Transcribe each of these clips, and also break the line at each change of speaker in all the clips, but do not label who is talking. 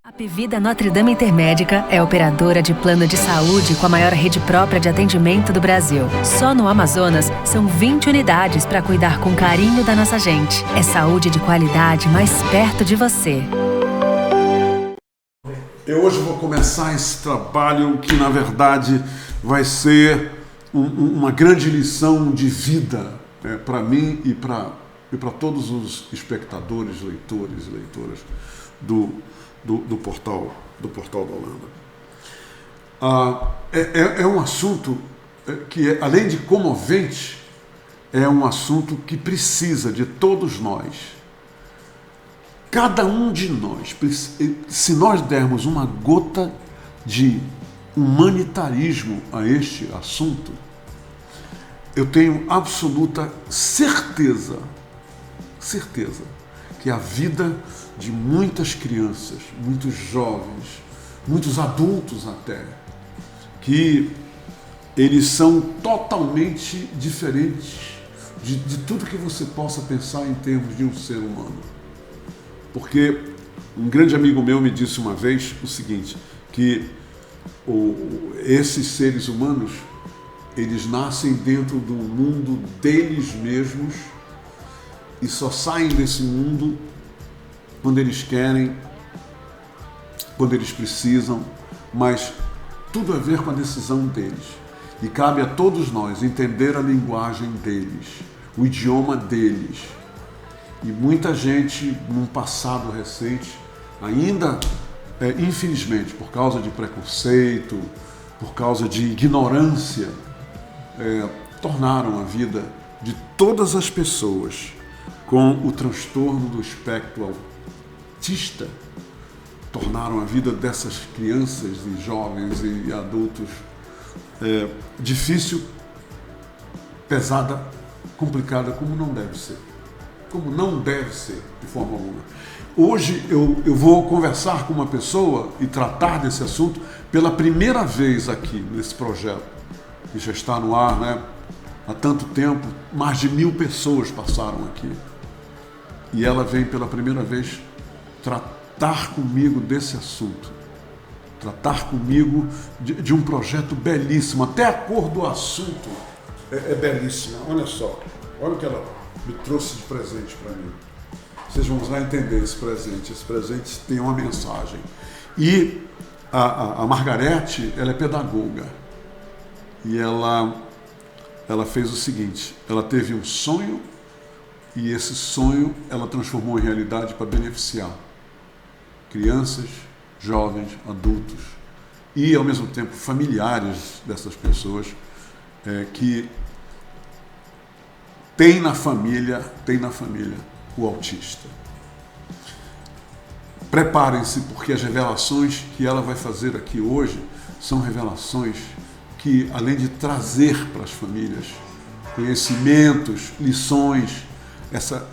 A Apvida Notre Dame Intermédica é operadora de plano de saúde com a maior rede própria de atendimento do Brasil. Só no Amazonas, são 20 unidades para cuidar com carinho da nossa gente. É saúde de qualidade mais perto de você.
Eu hoje vou começar esse trabalho que, na verdade, vai ser uma grande lição de vida para mim e para todos os espectadores, leitores e leitoras do portal da Holanda. É um assunto que, além de comovente, é um assunto que precisa de todos nós. Cada um de nós, se nós dermos uma gota de humanitarismo a este assunto, eu tenho absoluta certeza que a vida de muitas crianças, muitos jovens, muitos adultos até, que eles são totalmente diferentes de tudo que você possa pensar em termos de um ser humano. Porque um grande amigo meu me disse uma vez o seguinte, que esses seres humanos, eles nascem dentro do mundo deles mesmos e só saem desse mundo quando eles querem, quando eles precisam, mas tudo a ver com a decisão deles. E cabe a todos nós entender a linguagem deles, o idioma deles. E muita gente, num passado recente, ainda, infelizmente, por causa de preconceito, por causa de ignorância, tornaram a vida de todas as pessoas com o transtorno do espectro autista, tornaram a vida dessas crianças e jovens e adultos difícil, pesada, complicada, como não deve ser. Como não deve ser, de forma alguma. Hoje eu vou conversar com uma pessoa e tratar desse assunto pela primeira vez aqui nesse projeto, que já está no ar, né? Há tanto tempo, mais de 1000 pessoas passaram aqui. E ela vem pela primeira vez tratar comigo desse assunto, tratar comigo de um projeto belíssimo. Até a cor do assunto é belíssima. Olha só, olha o que ela me trouxe de presente para mim. Vocês vão lá entender esse presente. Esse presente tem uma mensagem. E a Margarete, ela é pedagoga. E ela fez o seguinte, ela teve um sonho e esse sonho ela transformou em realidade para beneficiar crianças, jovens, adultos e, ao mesmo tempo, familiares dessas pessoas que tem na família o autista. Preparem-se, porque as revelações que ela vai fazer aqui hoje são revelações que, além de trazer para as famílias conhecimentos, lições,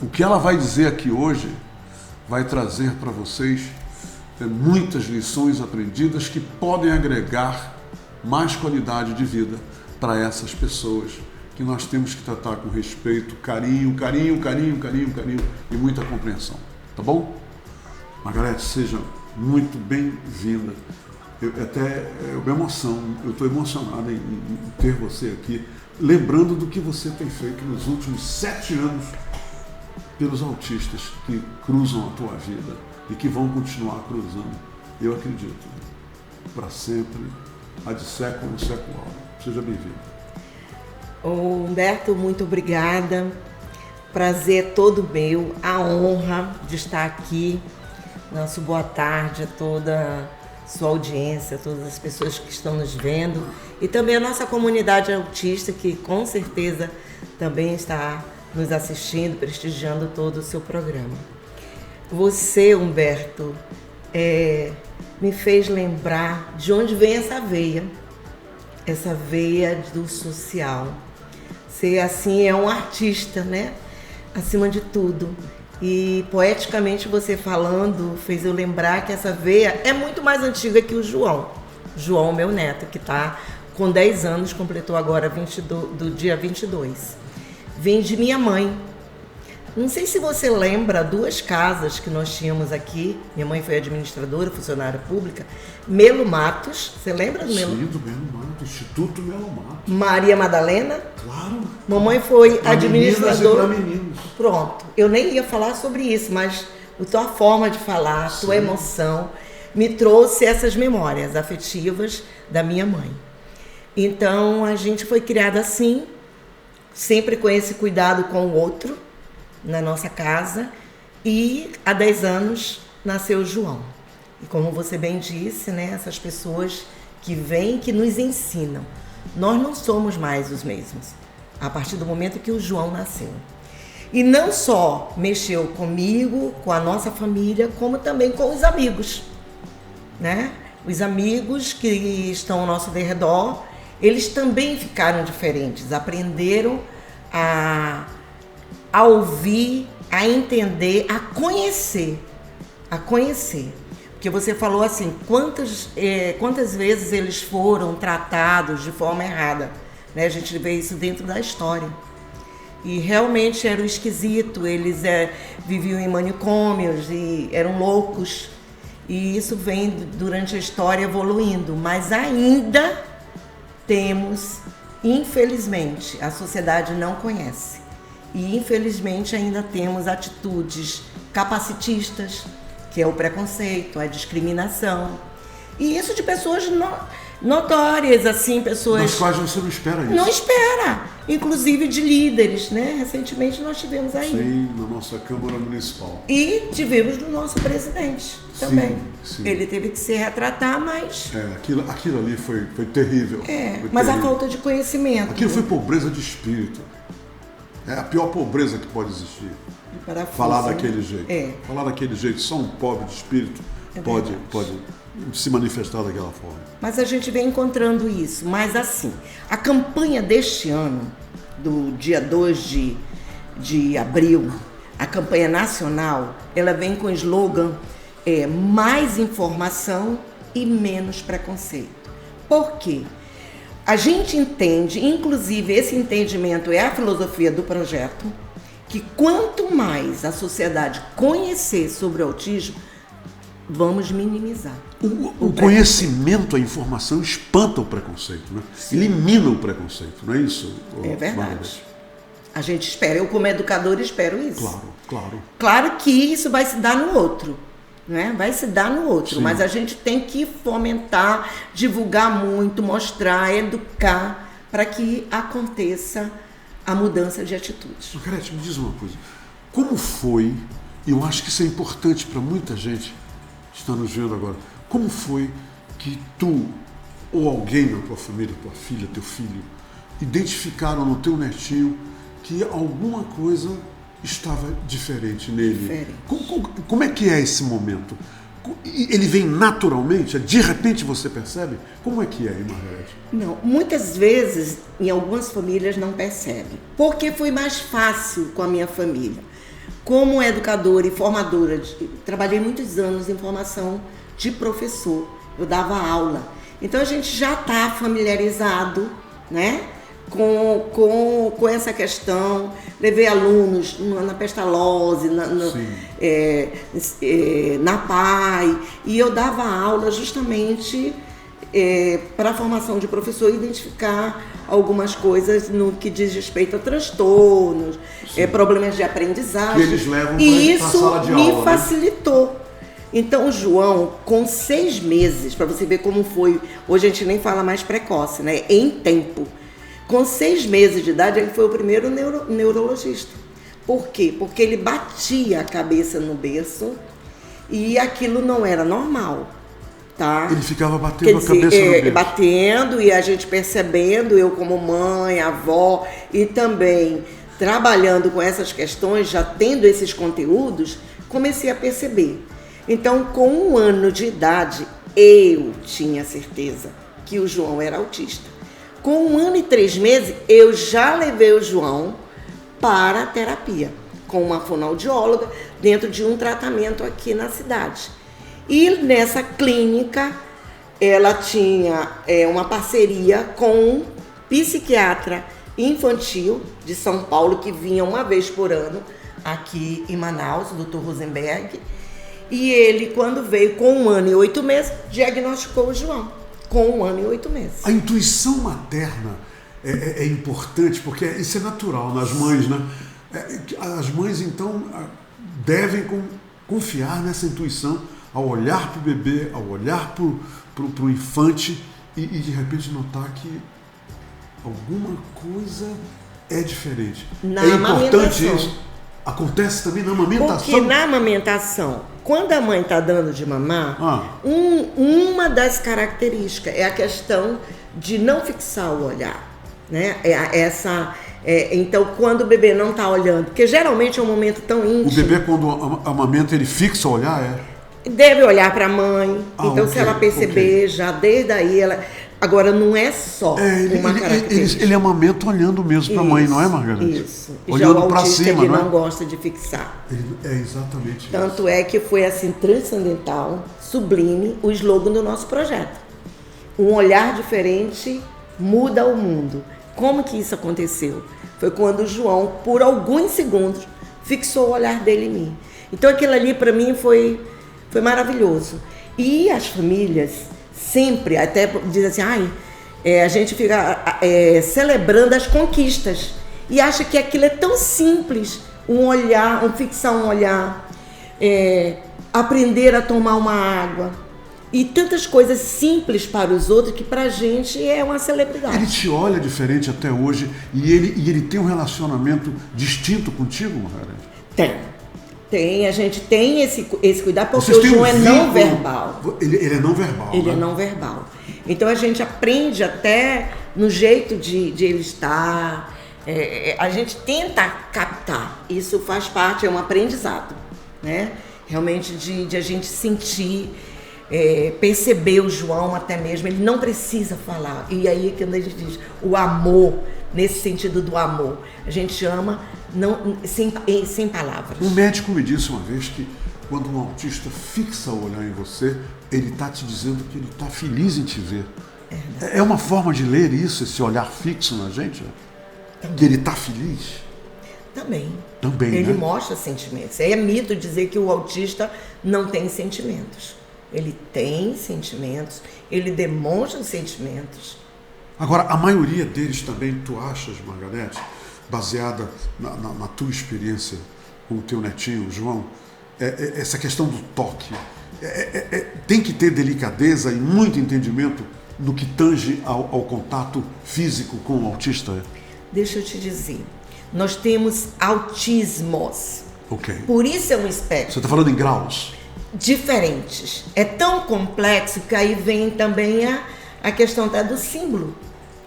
o que ela vai dizer aqui hoje vai trazer para vocês muitas lições aprendidas que podem agregar mais qualidade de vida para essas pessoas que nós temos que tratar com respeito, carinho e muita compreensão. Tá bom? Margarete, seja muito bem-vinda. Eu me emociono, eu estou emocionado em ter você aqui, lembrando do que você tem feito nos últimos 7 anos pelos autistas que cruzam a tua vida e que vão continuar cruzando, eu acredito, para sempre, há de século secular. Seja bem-vindo.
Humberto, muito obrigada. Prazer todo meu, a honra de estar aqui. Nosso boa tarde a toda a sua audiência, a todas as pessoas que estão nos vendo e também a nossa comunidade autista que com certeza também está nos assistindo, prestigiando todo o seu programa. Você, Humberto, me fez lembrar de onde vem essa veia do social. Ser assim é um artista, né? Acima de tudo. E poeticamente você falando fez eu lembrar que essa veia é muito mais antiga que o João. João, meu neto, que está com 10 anos, completou agora do dia 22. Vem de minha mãe. Não sei se você lembra 2 casas que nós tínhamos aqui. Minha mãe foi administradora, funcionária pública. Melo Matos, você lembra do Melo?
Sim, do Melo Matos, Instituto Melo Matos.
Maria Madalena.
Claro.
Mamãe foi
Pra
administradora.
meninas e pra meninos.
Pronto. Eu nem ia falar sobre isso, mas a tua forma de falar, a tua emoção, me trouxe essas memórias afetivas da minha mãe. Então, a gente foi criada assim, sempre com esse cuidado com o outro, na nossa casa. E há 10 anos nasceu o João. E como você bem disse, né, essas pessoas que vêm, que nos ensinam. Nós não somos mais os mesmos, a partir do momento que o João nasceu. E não só mexeu comigo, com a nossa família, como também com os amigos, né? Os amigos que estão ao nosso redor, eles também ficaram diferentes, aprenderam a ouvir, a entender, a conhecer. Porque você falou assim, quantas vezes eles foram tratados de forma errada, né? A gente vê isso dentro da história. E realmente era esquisito, eles viviam em manicômios e eram loucos. E isso vem durante a história evoluindo, mas ainda temos, infelizmente, a sociedade não conhece. E infelizmente ainda temos atitudes capacitistas, que é o preconceito, a discriminação. E isso de pessoas notórias, assim, pessoas...
Das quais você não espera isso.
Não espera. Inclusive de líderes, né? Recentemente nós tivemos aí.
Sim, na nossa Câmara Municipal.
E tivemos do nosso presidente também.
Sim.
Ele teve que se retratar, mas...
Aquilo ali foi terrível. Foi
mas
terrível.
a falta de conhecimento.
Aquilo foi pobreza de espírito. É a pior pobreza que pode existir.
Parafuso,
Falar
né?
daquele jeito. Falar daquele jeito, só um pobre de espírito pode se manifestar daquela forma.
Mas a gente vem encontrando isso. Mas assim, a campanha deste ano, do dia 2 de abril, a campanha nacional, ela vem com o slogan mais informação e menos preconceito. Por quê? A gente entende, inclusive esse entendimento é a filosofia do projeto, que quanto mais a sociedade conhecer sobre o autismo, vamos minimizar.
O conhecimento, a informação espanta o preconceito, né? Elimina o preconceito, não é isso?
É verdade. A gente espera, eu como educadora espero isso.
Claro.
Claro que isso vai se dar no outro, né? Vai se dar no outro,
Sim.
Mas a gente tem que fomentar, divulgar muito, mostrar, educar, para que aconteça a mudança de atitudes.
Margarete, me diz uma coisa. Como foi, e eu acho que isso é importante para muita gente que está nos vendo agora, como foi que tu ou alguém na tua família, tua filha, teu filho, identificaram no teu netinho que alguma coisa estava diferente nele? Como é que é esse momento? Ele vem naturalmente? De repente você percebe? Como é que é, Margarete?
Não, muitas vezes, em algumas famílias não percebem. Porque foi mais fácil com a minha família. Como educadora e formadora, trabalhei muitos anos em formação de professor. Eu dava aula. Então a gente já está familiarizado, né, com essa questão. Levei alunos na Pestalozzi, na PAI, e eu dava aula justamente para a formação de professor identificar algumas coisas no que diz respeito a transtornos, problemas de aprendizagem.
Que eles levam
e
para a
isso
sala de
me
aula,
facilitou. Né? Então o João, com 6 meses, para você ver como foi, hoje a gente nem fala mais precoce, né? Em tempo. Com 6 meses de idade, ele foi o primeiro neurologista. Por quê? Porque ele batia a cabeça no berço e aquilo não era normal, tá?
Ele ficava batendo a cabeça no berço.
Batendo, e a gente percebendo, eu como mãe, avó, e também trabalhando com essas questões, já tendo esses conteúdos, comecei a perceber. Então, com 1 ano de idade, eu tinha certeza que o João era autista. Com 1 ano e 3 meses, eu já levei o João para a terapia, com uma fonoaudióloga, dentro de um tratamento aqui na cidade. E nessa clínica, ela tinha uma parceria com um psiquiatra infantil de São Paulo, que vinha uma vez por ano aqui em Manaus, o Dr. Rosenberg, e ele, quando veio com 1 ano e 8 meses, diagnosticou o João, com 1 ano e 8 meses.
A intuição materna é importante, porque isso é natural nas mães, né? As mães, então, devem confiar nessa intuição ao olhar para o bebê, ao olhar para o infante e de repente notar que alguma coisa é diferente.
Na
é importante
amamentação.
isso. Acontece também na amamentação?
Porque na amamentação, quando a mãe está dando de mamar, uma das características é a questão de não fixar o olhar, né? Então, quando o bebê não está olhando, porque geralmente é um momento tão íntimo.
O bebê, quando amamenta, ele fixa o olhar,
Deve olhar para a mãe. Então,
ok,
se ela perceber, já desde aí, ela... Agora, não é só uma característica.
Ele amamenta olhando mesmo para a mãe, não é, Margarete?
Isso.
Olhando para cima,
ele
não é?
não gosta de fixar.
É exatamente
Tanto
isso.
é que foi assim, transcendental, sublime, o slogan do nosso projeto. Um olhar diferente muda o mundo. Como que isso aconteceu? Foi quando o João, por alguns segundos, fixou o olhar dele em mim. Então aquilo ali para mim foi maravilhoso. E as famílias sempre, até dizem assim, a gente fica celebrando as conquistas e acha que aquilo é tão simples, um olhar, fixar um olhar, aprender a tomar uma água e tantas coisas simples para os outros que para a gente é uma celebridade.
Ele te olha diferente até hoje e ele tem um relacionamento distinto contigo, Margarete?
Tem, a gente tem esse cuidado, porque
Vocês
o João
um
é não verbal.
Ele é não verbal.
Ele
né?
é não verbal. Então a gente aprende até no jeito de ele estar. A gente tenta captar. Isso faz parte, é um aprendizado, né? Realmente de a gente sentir, perceber o João até mesmo. Ele não precisa falar. E aí quando a gente diz o amor, nesse sentido do amor, a gente ama sem palavras.
Um médico me disse uma vez que quando um autista fixa o olhar em você, ele está te dizendo que ele está feliz em te ver. É uma forma de ler isso, esse olhar fixo na gente? Que ele está feliz?
Também.
né?
Ele mostra sentimentos. É mito dizer que o autista não tem sentimentos. Ele tem sentimentos, ele demonstra sentimentos.
Agora, a maioria deles também, tu achas, Margarete, baseada na tua experiência com o teu netinho, João, essa questão do toque, tem que ter delicadeza e muito entendimento no que tange ao contato físico com o autista?
Deixa eu te dizer, nós temos autismos.
Ok.
Por isso é um espectro.
Você está falando em graus?
Diferentes. É tão complexo que aí vem também a questão do símbolo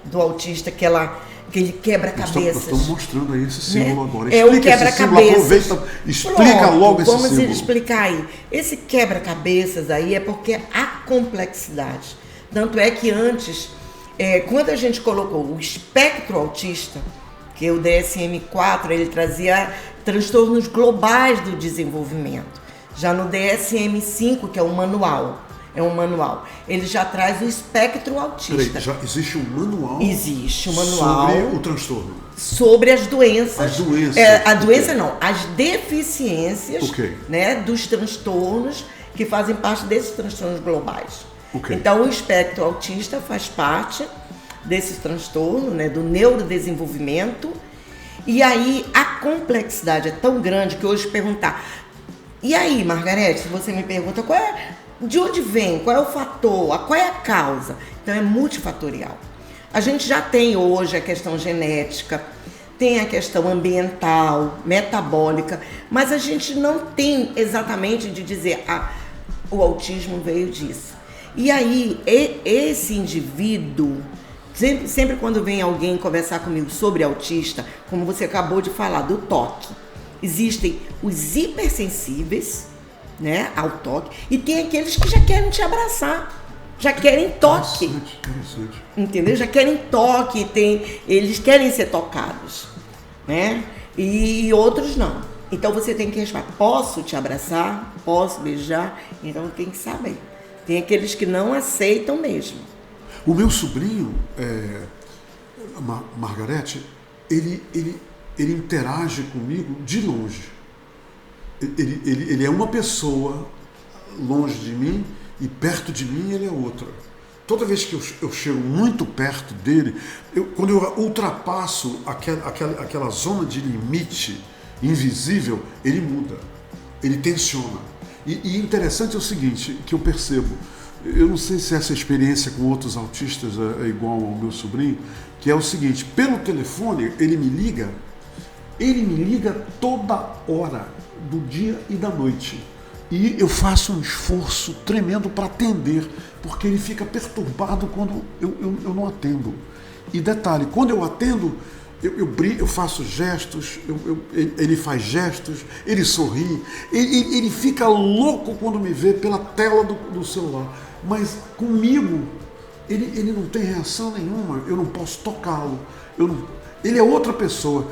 do autista, aquele quebra-cabeças.
Nós estamos mostrando aí esse símbolo, né? Agora.
É um quebra-cabeças.
Explica logo esse símbolo.
Vamos explicar aí. Esse quebra-cabeças aí é porque há complexidade. Tanto é que antes, quando a gente colocou o espectro autista, que é o DSM-4, ele trazia transtornos globais do desenvolvimento. Já no DSM-5, que é um manual, ele já traz o espectro autista.
Peraí, já existe um manual?
Existe um manual
sobre o transtorno.
Sobre as doenças.
As doenças.
A doença não, as deficiências, né, dos transtornos que fazem parte desses transtornos globais. Então o espectro autista faz parte desse transtorno, né, do neurodesenvolvimento. E aí a complexidade é tão grande que hoje perguntar. E aí, Margarete, se você me pergunta de onde vem, qual é o fator, qual é a causa? Então é multifatorial. A gente já tem hoje a questão genética, tem a questão ambiental, metabólica, mas a gente não tem exatamente de dizer, o autismo veio disso. E aí, esse indivíduo, sempre quando vem alguém conversar comigo sobre autista, como você acabou de falar, do toque, existem os hipersensíveis, né, ao toque, e tem aqueles que já querem te abraçar, já querem toque.
Interessante.
Entendeu? Já querem toque, eles querem ser tocados, né? E outros não. Então você tem que responder, posso te abraçar? Posso beijar? Então tem que saber. Tem aqueles que não aceitam mesmo.
O meu sobrinho, Margarete, ele interage comigo de longe. Ele é uma pessoa longe de mim e perto de mim ele é outra. Toda vez que eu chego muito perto dele, quando eu ultrapasso aquela zona de limite invisível, ele muda, ele tensiona. E interessante é o seguinte, que eu percebo, eu não sei se essa experiência com outros autistas é igual ao meu sobrinho, que é o seguinte, pelo telefone ele me liga toda hora do dia e da noite. E eu faço um esforço tremendo para atender, porque ele fica perturbado quando eu não atendo. E detalhe, quando eu atendo, eu faço gestos, ele faz gestos, ele sorri, ele fica louco quando me vê pela tela do celular. Mas comigo, ele não tem reação nenhuma, eu não posso tocá-lo, ele é outra pessoa.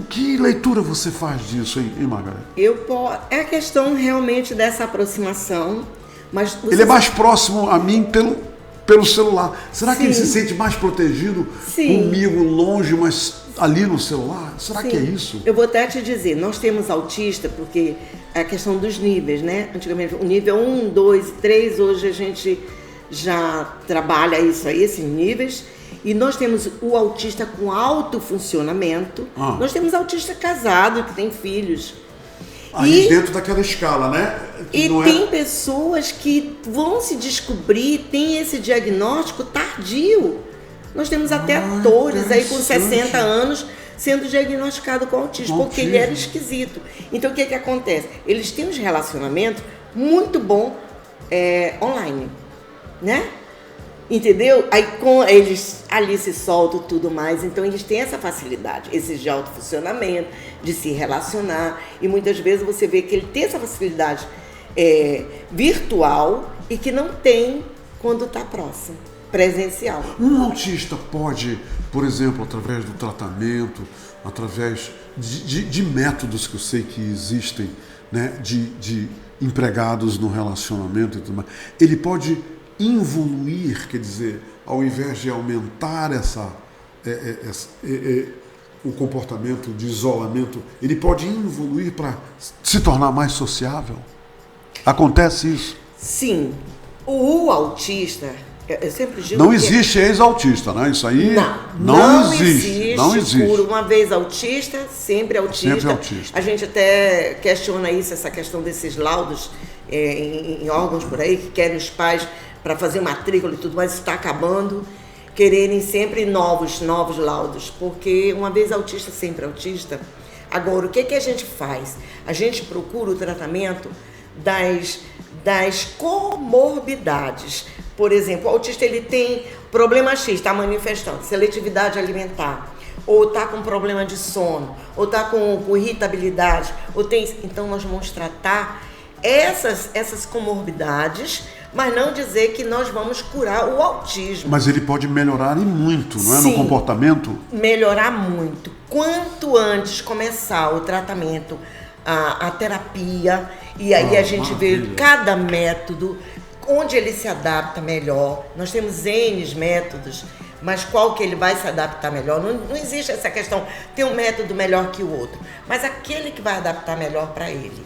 Que leitura você faz disso, hein, Margareth?
É a questão realmente dessa aproximação, mas...
Ele é mais próximo a mim pelo celular. Será que ele se sente mais protegido comigo longe, mas ali no celular? Será que é isso?
Eu vou até te dizer, nós temos autista porque é a questão dos níveis, né? Antigamente o nível 1, 2, 3, hoje a gente já trabalha isso aí, esses níveis. E nós temos o autista com alto funcionamento, nós temos autista casado, que tem filhos.
Aí dentro daquela escala, né?
E tem pessoas que vão se descobrir, tem esse diagnóstico tardio. Nós temos até atores aí com 60 anos sendo diagnosticados com autismo, porque ele era esquisito. Então o que acontece? Eles têm uns relacionamentos muito bons online, né? Entendeu? Aí eles ali se soltam tudo mais, então eles têm essa facilidade, esse de autofuncionamento, de se relacionar, e muitas vezes você vê que ele tem essa facilidade virtual e que não tem quando está próximo, presencial.
Um autista pode, por exemplo, através do tratamento, através de métodos que eu sei que existem, né, de empregados no relacionamento e tudo mais, ele pode involuir, quer dizer, ao invés de aumentar o comportamento de isolamento, ele pode involuir para se tornar mais sociável? Acontece isso?
Sim. O autista, eu sempre digo
não existe ex-autista, né? Isso aí
não existe.
Não existe.
Por uma vez autista, sempre autista.
Sempre autista.
A gente até questiona isso, essa questão desses laudos em órgãos por aí, que querem os pais para fazer matrícula e tudo mais, está acabando, quererem sempre novos laudos, porque uma vez autista, sempre autista. Agora, o que a gente faz? A gente procura o tratamento das comorbidades. Por exemplo, o autista ele tem problema X, está manifestando, seletividade alimentar, ou está com problema de sono, ou está com irritabilidade, ou tem... Então, nós vamos tratar essas comorbidades, mas não dizer que nós vamos curar o autismo.
Mas ele pode melhorar e muito, não é? No comportamento?
Melhorar muito. Quanto antes começar o tratamento, a terapia, e aí a gente vê cada método, onde ele se adapta melhor. Nós temos N métodos, mas qual que ele vai se adaptar melhor? Não existe essa questão, tem um método melhor que o outro, mas aquele que vai adaptar melhor para ele.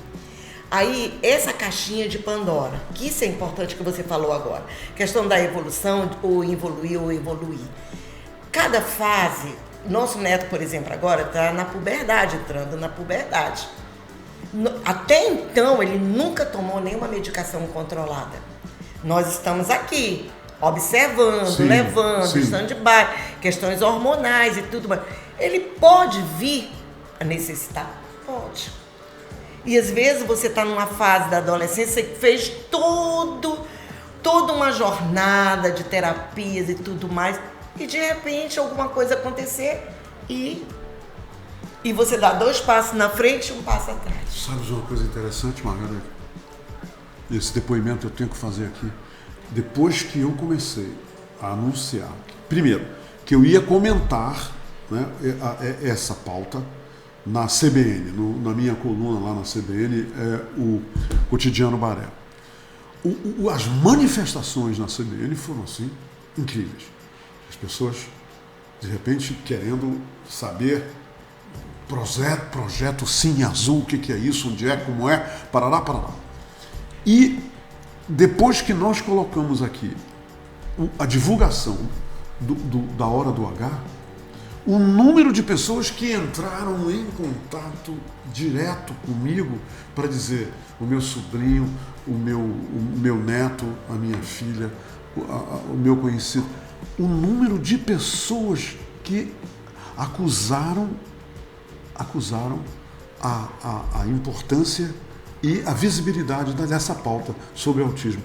Aí, essa caixinha de Pandora, que isso é importante que você falou agora, questão da evolução, ou evoluir. Cada fase, nosso neto, por exemplo, agora está na puberdade, entrando na puberdade. Até então, ele nunca tomou nenhuma medicação controlada. Nós estamos aqui, observando, levando, stand-by, questões hormonais e tudo mais. Ele pode vir a necessitar? Pode. E às vezes você está numa fase da adolescência que fez toda uma jornada de terapias e tudo mais, e de repente alguma coisa acontecer e você dá 2 passos na frente e 1 passo atrás.
Sabe uma coisa interessante, Margareth? Esse depoimento eu tenho que fazer aqui. Depois que eu comecei a anunciar, primeiro, que eu ia comentar, né, essa pauta na CBN, na minha coluna lá na CBN, o Cotidiano Baré. As manifestações na CBN foram assim, incríveis. As pessoas, de repente, querendo saber projeto Cine Azul, o que é isso, onde é, como é, parará. E depois que nós colocamos aqui a divulgação da Hora do H, o número de pessoas que entraram em contato direto comigo para dizer o meu sobrinho, o meu neto, a minha filha, o meu conhecido, o número de pessoas que acusaram a importância e a visibilidade dessa pauta sobre autismo.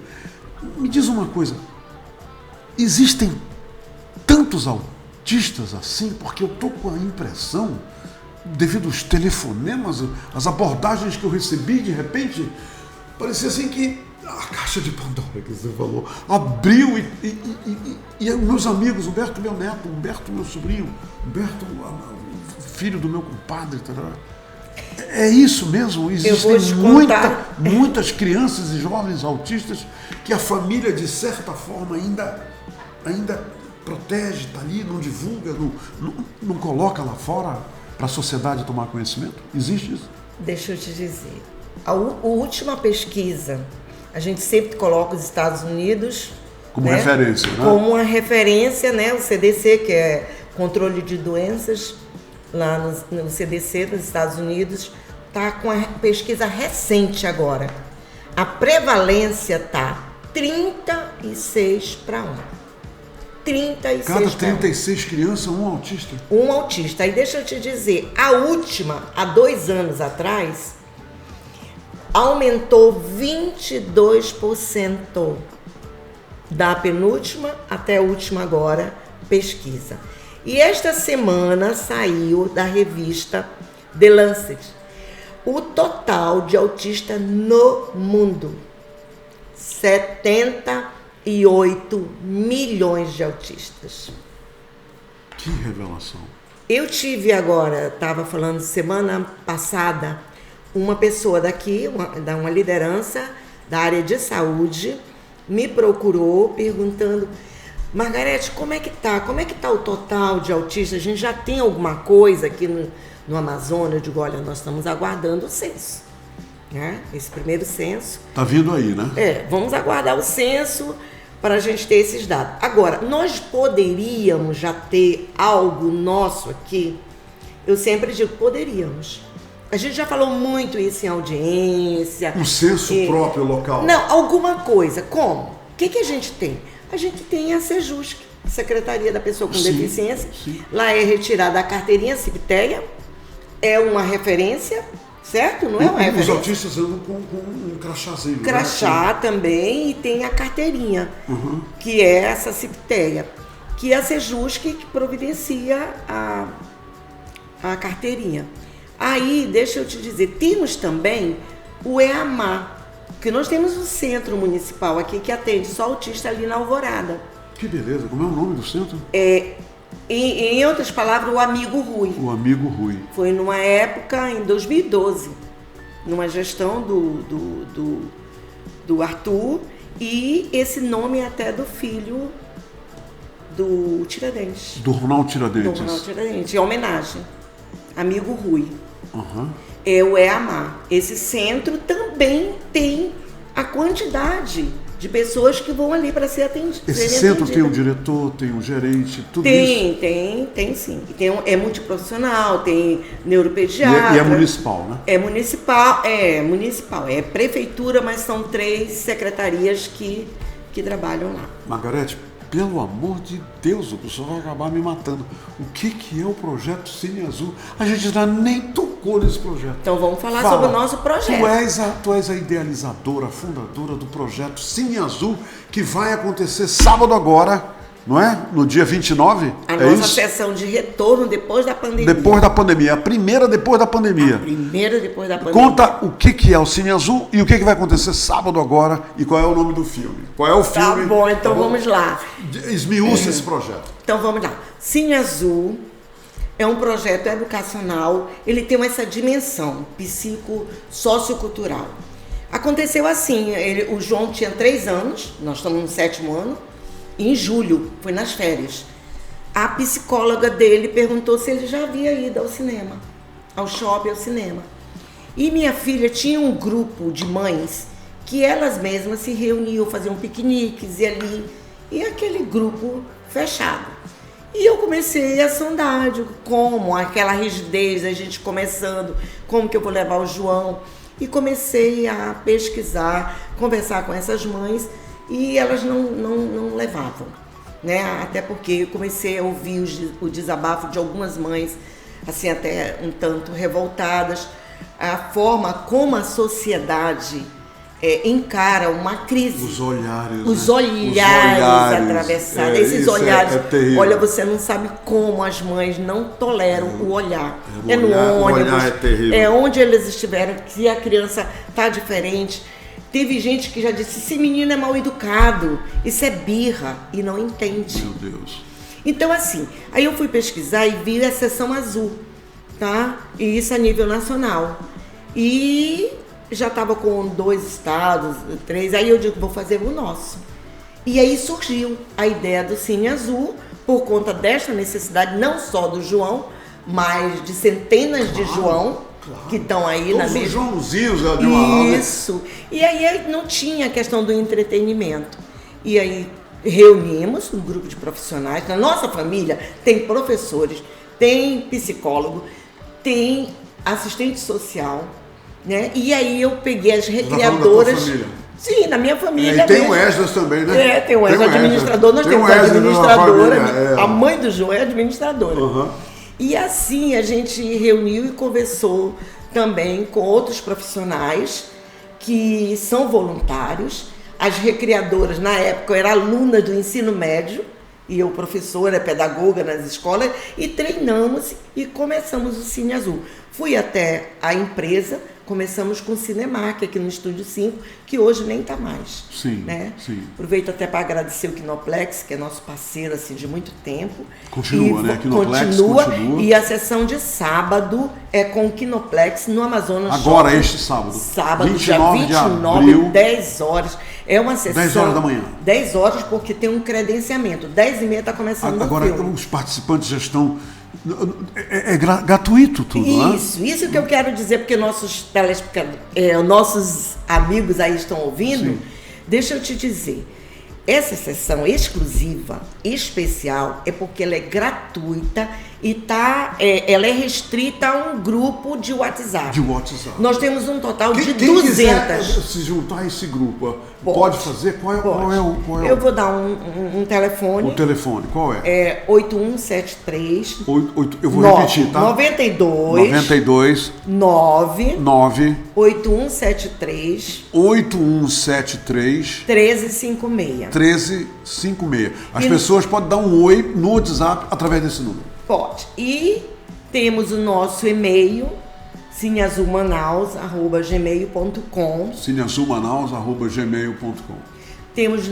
Me diz uma coisa, existem tantos autistas assim? Porque eu estou com a impressão, devido aos telefonemas, as abordagens que eu recebi, de repente, parecia assim que a caixa de Pandora que você falou abriu e meus amigos, Humberto, meu neto, Humberto, meu sobrinho, Humberto, filho do meu compadre, é isso mesmo? Existem muitas crianças e jovens autistas que a família, de certa forma, ainda protege, está ali, não divulga, não coloca lá fora para a sociedade tomar conhecimento? Existe isso?
Deixa eu te dizer, a última pesquisa, a gente sempre coloca os Estados Unidos
como referência, né?
Como uma referência, né? O CDC, que é controle de doenças, lá no CDC dos Estados Unidos, está com a pesquisa recente agora. A prevalência está 36 para 1. 36
Cada 36 crianças, um autista?
Um autista. Aí deixa eu te dizer, a última, há 2 anos atrás, aumentou 22% da penúltima até a última agora pesquisa. E esta semana saiu da revista The Lancet o total de autistas no mundo. 78 milhões de autistas.
Que revelação.
Eu tive agora, estava falando semana passada, uma pessoa daqui, uma liderança da área de saúde, me procurou perguntando: Margarete, como é que tá o total de autistas? A gente já tem alguma coisa aqui no Amazonas? Eu digo, olha, nós estamos aguardando o censo, né? Esse primeiro censo.
Tá vindo aí, né?
Vamos aguardar o censo para a gente ter esses dados. Agora, nós poderíamos já ter algo nosso aqui? Eu sempre digo, poderíamos. A gente já falou muito isso em audiência.
Um censo próprio local.
Não, alguma coisa. Como? O que a gente tem? A gente tem a Sejusc, Secretaria da Pessoa com Deficiência.
Sim.
Lá é retirada a carteirinha Cipteia, é uma referência, certo? Não é uma referência?
Os autistas andam com um crachazinho.
Crachá, né? Também, e tem a carteirinha, que é essa Cipteia, que é a Sejusc que providencia a carteirinha. Aí, deixa eu te dizer, temos também o EAMA, que nós temos um centro municipal aqui que atende só autista ali na Alvorada.
Que beleza, como é o nome do centro?
Em outras palavras, o Amigo Rui.
O Amigo Rui.
Foi numa época, em 2012, numa gestão do Arthur, e esse nome é até do filho do Tiradentes.
Do Ronaldo Tiradentes.
Do Ronaldo Tiradentes, em homenagem. Amigo Rui.
Uhum.
É o EAMA. Esse centro também tem a quantidade de pessoas que vão ali para ser atendidas.
Esse centro tem um diretor, tem um gerente, tudo isso?
Tem sim. É multiprofissional, tem neuropediatra.
E é municipal, né?
É municipal. É prefeitura, mas são 3 secretarias que trabalham lá.
Margarete, pelo amor de Deus, o pessoal vai acabar me matando. O que é o projeto Cine Azul? A gente ainda nem tocou nesse projeto.
Então vamos falar sobre o nosso projeto.
Tu és a idealizadora, a fundadora do projeto Cine Azul, que vai acontecer sábado agora, não é? No dia 29?
A nossa sessão de retorno depois da pandemia.
Depois da pandemia, a primeira depois da pandemia. Conta o que é o Cine Azul e o que vai acontecer sábado agora e qual é o nome do filme. Qual é o filme?
Tá bom, então vamos lá.
Esmiúça esse projeto.
Então vamos lá. Cine Azul é um projeto educacional, ele tem essa dimensão psico-sociocultural. Aconteceu assim, o João tinha 3 anos, nós estamos no 7º ano, em julho, foi nas férias. A psicóloga dele perguntou se ele já havia ido ao cinema. ao shopping, ao cinema. E minha filha tinha um grupo de mães que elas mesmas se reuniam, faziam piqueniques e ali, e aquele grupo fechado. E eu comecei a sondar, digo, como aquela rigidez, a gente começando, como que eu vou levar o João? E comecei a pesquisar, conversar com essas mães e elas não levavam, né? Até porque eu comecei a ouvir o desabafo de algumas mães, assim, até um tanto revoltadas, a forma como a sociedade encara uma crise.
Os olhares.
Os olhares atravessados. Esses olhares.
terrível.
Olha, você não sabe como as mães não toleram o olhar. No ônibus.
O olhar é terrível.
É onde eles estiveram, se a criança tá diferente. Teve gente que já disse, esse menino é mal educado, isso é birra, e não entende.
Meu Deus.
Então, assim, aí eu fui pesquisar e vi a seção azul, tá? E isso a nível nacional. E já estava com 2 estados, 3, aí eu digo, vou fazer o nosso. E aí surgiu a ideia do Cine Azul, por conta desta necessidade, não só do João, mas de centenas de João, que estão aí
todos
na
os
mesma...
Joãozinhos de uma aula.
Isso. E aí não tinha a questão do entretenimento. E aí reunimos um grupo de profissionais. Na nossa família tem professores, tem psicólogo, tem assistente social, né? E aí eu peguei as recriadoras.
Tá falando da tua família?
Sim, na minha família.
E tem o Esdras também, né?
Tem o Esdras administrador, nós temos a administradora, a mãe do João é administradora.
Uhum.
E assim a gente reuniu e conversou também com outros profissionais que são voluntários. As recriadoras, na época, eu era aluna do ensino médio, e eu professora, pedagoga nas escolas, e treinamos e começamos o Cine Azul. Fui até a empresa, começamos com o Cinemark aqui no Estúdio 5, que hoje nem está mais.
Sim,
né?
sim.
Aproveito até para agradecer o Kinoplex, que é nosso parceiro assim, de muito tempo.
Continua, né? Kinoplex
continua. E a sessão de sábado é com o Kinoplex no Amazonas
Agora,
Shopping.
este sábado.
Sábado,
29
dia 29,
de abril.
10 horas. É uma sessão...
10 horas da manhã.
10 horas, porque tem um credenciamento. 10h30 está começando
Agora,
o filme.
os participantes já estão... É gratuito tudo, né?
Isso que eu quero dizer, porque nossos nossos amigos aí estão ouvindo.
Sim.
Deixa eu te dizer, essa sessão exclusiva, especial, é porque ela é gratuita e ela é restrita a um grupo de WhatsApp. Nós temos um total de 200.
Quiser se juntar a esse grupo, pode fazer? Qual é o...
Eu vou dar um telefone.
O telefone, qual é?
É 8173.
Eu vou repetir, tá?
92 9 8173 1356.
As pessoas podem dar um oi no WhatsApp através desse número.
Pode. E temos o nosso e-mail, cineazulmanaus@gmail.com.
cineazulmanaus@gmail.com.
Temos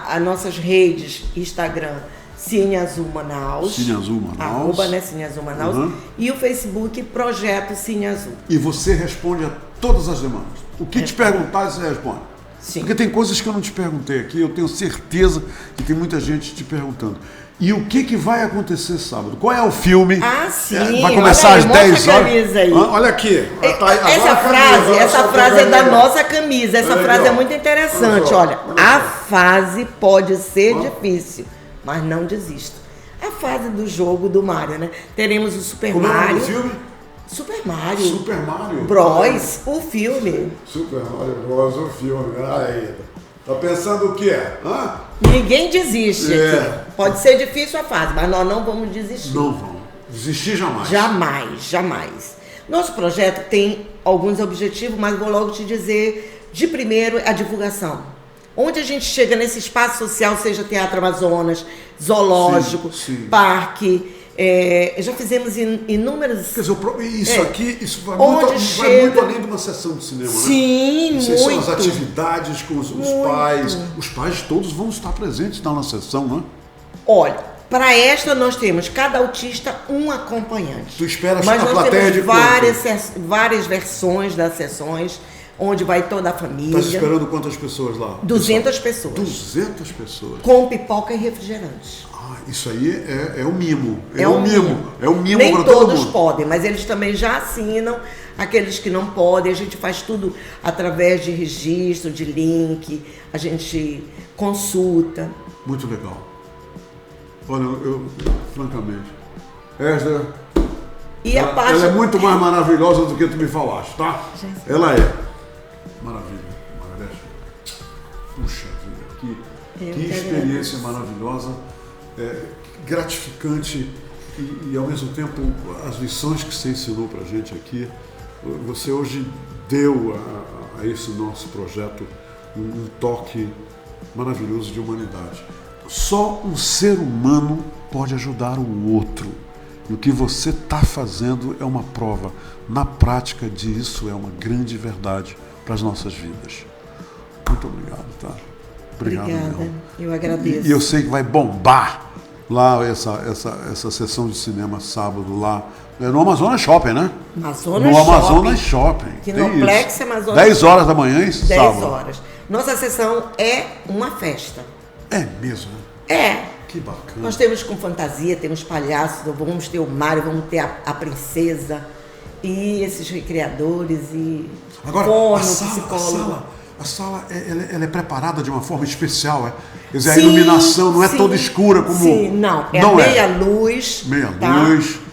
as nossas redes, Instagram, Cine Azul Manaus.
Cine Azul Manaus.
Cine Azul Manaus. E o Facebook, Projeto Cine Azul.
E você responde a todas as demandas. O que te perguntar, você responde.
Sim.
Porque tem coisas que eu não te perguntei aqui, eu tenho certeza que tem muita gente te perguntando. E o que vai acontecer sábado? Qual é o filme?
Sim.
Vai começar às 10 horas.
Aí.
Olha aqui.
Essa frase é da nossa camisa. Essa frase é muito interessante. Olha, a fase pode ser difícil, mas não desista. A fase do jogo do Mario, né? Teremos o Super Mario.
Como é o nome do filme?
Super Mario.
Super Mario?
Bros, o filme.
Super Mario Bros, o filme. Aí. Tá pensando o quê?
Ninguém desiste aqui. Pode ser difícil a fase, mas nós não vamos desistir.
Não vamos. Desistir jamais.
Jamais. Nosso projeto tem alguns objetivos, mas vou logo te dizer, de primeiro, a divulgação. Onde a gente chega nesse espaço social, seja Teatro Amazonas, zoológico, parque... já fizemos inúmeras...
Quer dizer, isso vai muito além de uma sessão de cinema,
Sim,
né?
muito.
São as atividades com os pais. Os pais todos vão estar presentes na sessão, né?
Olha, para esta nós temos cada autista um acompanhante.
Tu esperas
mas
a
nós
plateia
temos
de
várias versões das sessões. onde vai toda a família.
Está esperando quantas pessoas lá?
200 pessoas.
200 pessoas?
Com pipoca e refrigerante.
Isso aí é o mimo.
É o mimo.
É o mimo
Nem
para todo
todos
mundo.
podem, mas eles também já assinam. Aqueles que não podem, a gente faz tudo através de registro, de link, a gente consulta.
Muito legal. Olha, eu francamente, Esdra, ela é muito mais maravilhosa do que tu me falaste, tá? Ela é. Maravilha, Margarete. Puxa vida, que experiência maravilhosa, gratificante e ao mesmo tempo as lições que você ensinou pra gente aqui. Você hoje deu a esse nosso projeto um toque maravilhoso de humanidade. Só um ser humano pode ajudar o outro. E o que você está fazendo é uma prova, na prática, disso é uma grande verdade para as nossas vidas. Muito obrigado, tá? Obrigado.
Obrigada,
mesmo.
eu agradeço.
E eu sei que vai bombar lá essa sessão de cinema sábado lá. No Amazonas Shopping, né? Amazonas Shopping.
Kinoplex Amazonas
10 horas da manhã e sábado.
10 horas. Nossa sessão é uma festa.
É mesmo?
É.
Que bacana.
Nós temos com fantasia, temos palhaços, vamos ter o Mário, vamos ter a princesa e esses recreadores e
agora,
psicólogo.
A sala ela é preparada de uma forma especial, Quer dizer, a iluminação não é toda escura como...
Sim, não. É
não
meia luz. Tá?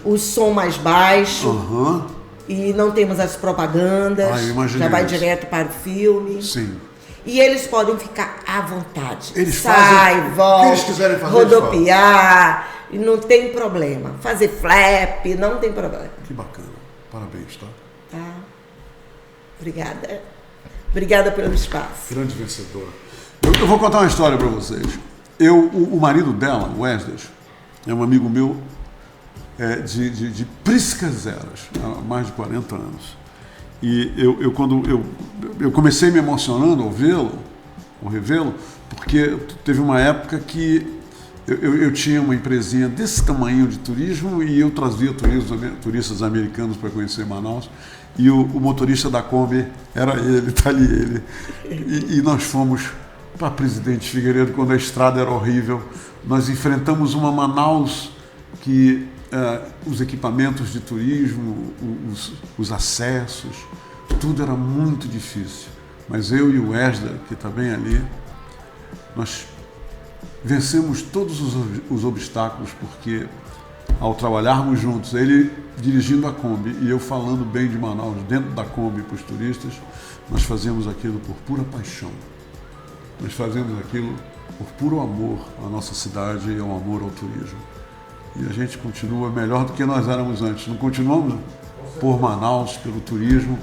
O som mais baixo. E não temos as propagandas. Já vai direto para o filme.
Sim.
E eles podem ficar à vontade.
Eles
fazem volta,
o que eles quiserem fazer,
rodopiar, e não tem problema. Fazer flap, não tem problema.
Que bacana. Parabéns, tá?
Tá. Obrigada. Obrigada pelo espaço.
Grande vencedora. Eu vou contar uma história para vocês. O marido dela, o Wesley, é um amigo meu de priscas eras, há mais de 40 anos. E quando eu comecei me emocionando ao revê-lo, porque teve uma época que eu tinha uma empresinha desse tamanho de turismo e eu trazia turistas americanos para conhecer Manaus. E o motorista da Kombi era ele, tá ali ele. E nós fomos para Presidente Figueiredo quando a estrada era horrível. Nós enfrentamos uma Manaus que os equipamentos de turismo, os acessos, tudo era muito difícil. Mas eu e o Esdra, que está bem ali, nós vencemos todos os obstáculos, porque ao trabalharmos juntos, ele dirigindo a Kombi e eu falando bem de Manaus dentro da Kombi para os turistas, nós fazemos aquilo por pura paixão. Nós fazemos aquilo por puro amor à nossa cidade e ao amor ao turismo. E a gente continua melhor do que nós éramos antes. Não continuamos por Manaus, pelo turismo.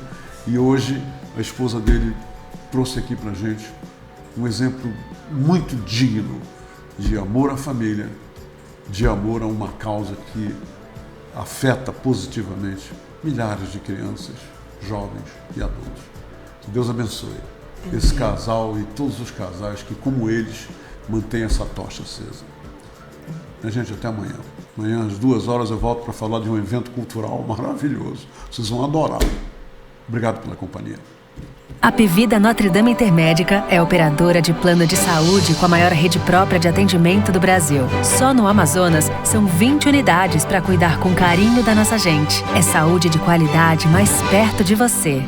E hoje a esposa dele trouxe aqui para a gente um exemplo muito digno de amor à família, de amor a uma causa que afeta positivamente milhares de crianças, jovens e adultos. Que Deus abençoe esse casal e todos os casais que, como eles, mantêm essa tocha acesa. Gente, até amanhã. Amanhã, às 2 horas, eu volto para falar de um evento cultural maravilhoso. Vocês vão adorar. Obrigado pela companhia.
A Apvida Notre Dame Intermédica é operadora de plano de saúde com a maior rede própria de atendimento do Brasil. Só no Amazonas, são 20 unidades para cuidar com carinho da nossa gente. É saúde de qualidade mais perto de você.